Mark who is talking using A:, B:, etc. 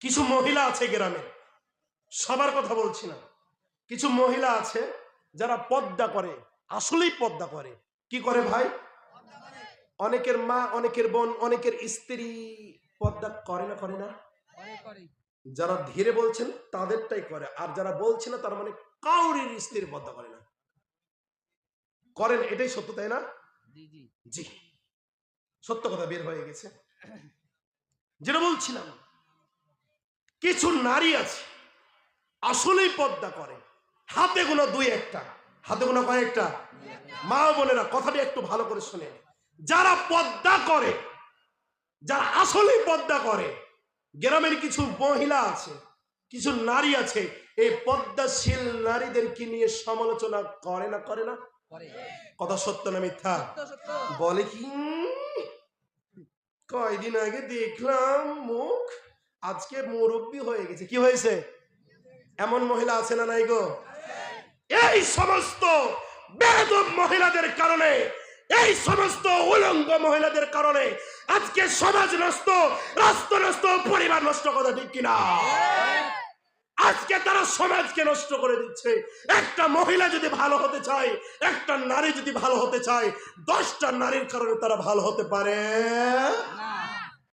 A: কিছু মহিলা আছে গ্রামে, সবার কথা বলছি না, কিছু মহিলা আছে যারা পর্দা করে, আসলেই পর্দা করে। কি করে ভাই? অনেকের মা, অনেকের বোন, অনেকের স্ত্রী পর্দা করে না? করে না? যারা ধীরে বলছেন তাদেরটাই করে, আর যারা বলছে না তার মানে কাউরির স্ত্রীর পর্দা করে না। করেন, এটাই সত্য, তাই না? জি, সত্য কথা বের হয়ে গেছে। যেটা বলছিলাম, কিছু নারী আছে আসলেই পর্দা করে, হাতে গোনা দুই একটা, হাতে গোনা কয়েকটা। মা বোনেরা কথাটি একটু ভালো করে শুনে, যারা পর্দা করে, যারা আসলেই পর্দা করে, গ্রামের কিছু মহিলা আছে, কিছু নারী আছে, এই পর্দাশীল নারীদেরকে নিয়ে সমালোচনা করে না? করে না? কথা সত্য না মিথ্যা? বলে কি, কয়দিন আগে দেখলাম মুখ, আজকে মুরব্বী হয়ে গেছে। কি হয়েছে? এমন মহিলা আছে না নাই গো? এই সমস্ত বেয়াদব মহিলাদের কারণে, এই সমস্ত উলঙ্গ মহিলাদের কারণে আজকে সমাজ নষ্ট, রাষ্ট্র নষ্ট, পরিবার নষ্ট। কথা ঠিক কিনা? আজকে তারা সমাজকে নষ্ট করে দিচ্ছে। একটা মহিলা যদি ভালো হতে চায়, একটা নারী যদি ভালো হতে চায়, 10টা নারীর কারণে তারা ভালো হতে পারে